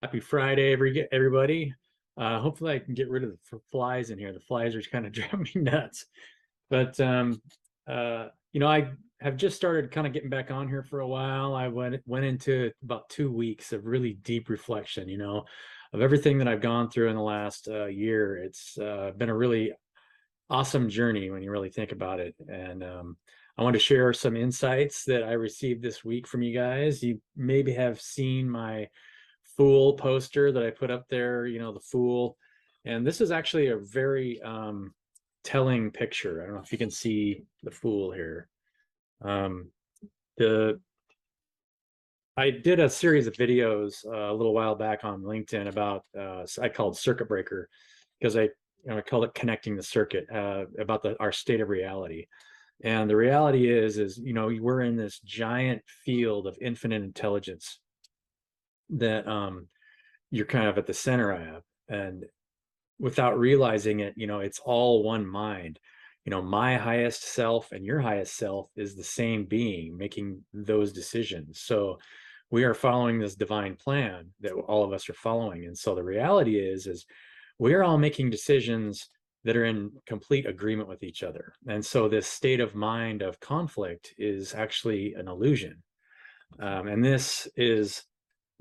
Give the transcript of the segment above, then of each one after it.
Happy Friday, everybody. Hopefully I can get rid of the flies in here. The flies are kind of driving me nuts. But I have just started kind of getting back on here for a while. I went into about 2 weeks of really deep reflection, of everything that I've gone through in the last year. It's been a really awesome journey when you really think about it. And I want to share some insights that I received this week from you guys. You maybe have seen my Fool poster that I put up there, the Fool. And this is actually a very telling picture. I don't know if you can see the Fool here. Um, the I did a series of videos a little while back on LinkedIn about I called Circuit Breaker because I call it connecting the circuit about our state of reality. And the reality is we're in this giant field of infinite intelligence that you're kind of at the center of, and without realizing it, it's all one mind. My highest self and your highest self is the same being making those decisions. So we are following this divine plan that all of us are following. And so the reality is we're all making decisions that are in complete agreement with each other. And so this state of mind of conflict is actually an illusion. And this is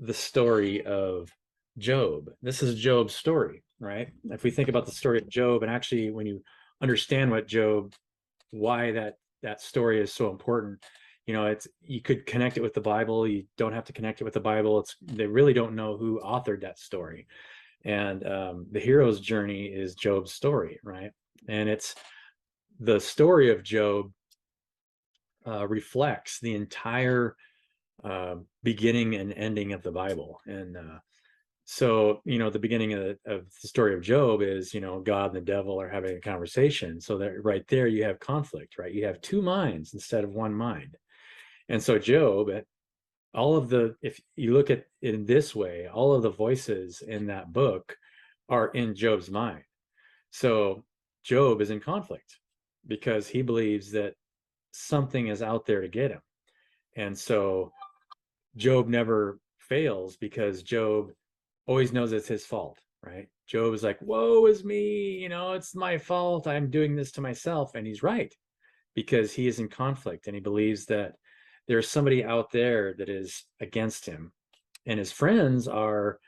the story of Job. This is Job's story, right? If we think about the story of Job, and actually when you understand why that story is so important, you could connect it with the Bible. You don't have to connect it with the Bible. They really don't know who authored that story. And the hero's journey is Job's story, right? And it's the story of Job reflects the entire beginning and ending of the Bible. And so, the beginning of the story of Job is, God and the devil are having a conversation. So that right there, you have conflict, right? You have two minds instead of one mind. And so Job, if you look at it in this way, all of the voices in that book are in Job's mind. So Job is in conflict because he believes that something is out there to get him. And so Job never fails because Job always knows it's his fault, right? Job is like, woe is me, it's my fault. I'm doing this to myself. And he's right because he is in conflict and he believes that there's somebody out there that is against him. And his friends are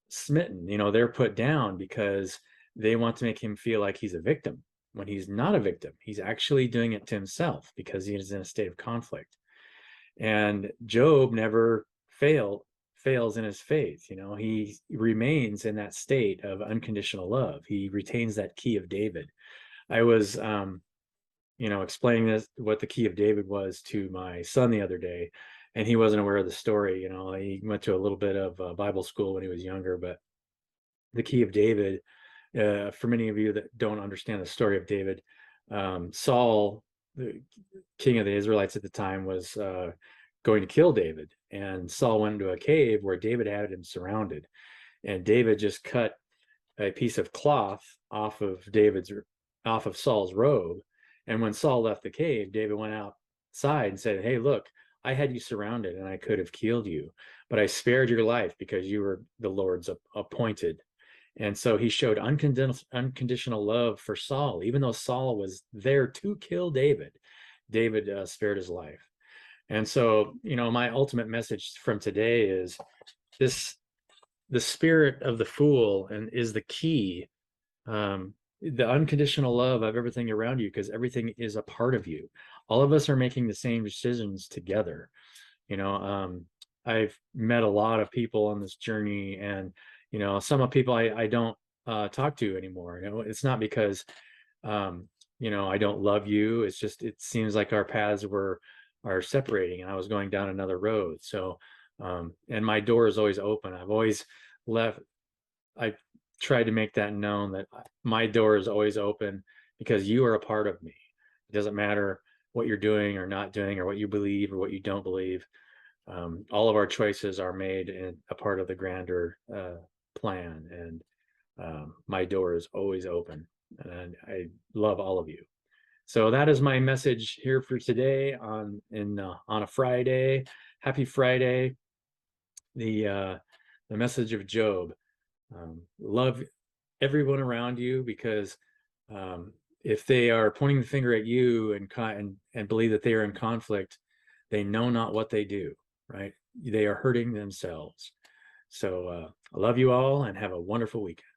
smitten, they're put down because they want to make him feel like he's a victim when he's not a victim. He's actually doing it to himself because he is in a state of conflict. And Job never fails in his faith. He remains in that state of unconditional love. He retains that key of David. I was explaining what the key of David was to my son the other day, and he wasn't aware of the story. He went to a little bit of Bible school when he was younger, but the key of David, for many of you that don't understand the story of David, Saul, the king of the Israelites at the time, was going to kill David. And Saul went into a cave where David had him surrounded. And David just cut a piece of cloth off of Saul's robe. And when Saul left the cave, David went outside and said, hey, look, I had you surrounded and I could have killed you, but I spared your life because you were the Lord's appointed. And so he showed unconditional love for Saul. Even though Saul was there to kill David, David spared his life. And so, my ultimate message from today is the spirit of the Fool and is the key, the unconditional love of everything around you, because everything is a part of you. All of us are making the same decisions together. I've met a lot of people on this journey, and some of people I don't talk to anymore. It's not because I don't love you. It's just it seems like our paths are separating, and I was going down another road. So and my door is always open. I tried to make that known that my door is always open because you are a part of me. It doesn't matter what you're doing or not doing or what you believe or what you don't believe. All of our choices are made in a part of the grander plan, and my door is always open, and I love all of you. So that is my message here for today on a Friday. Happy Friday. The the message of Job. Love everyone around you, because if they are pointing the finger at you and believe that they are in conflict, they know not what they do, right? They are hurting themselves. So I love you all and have a wonderful weekend.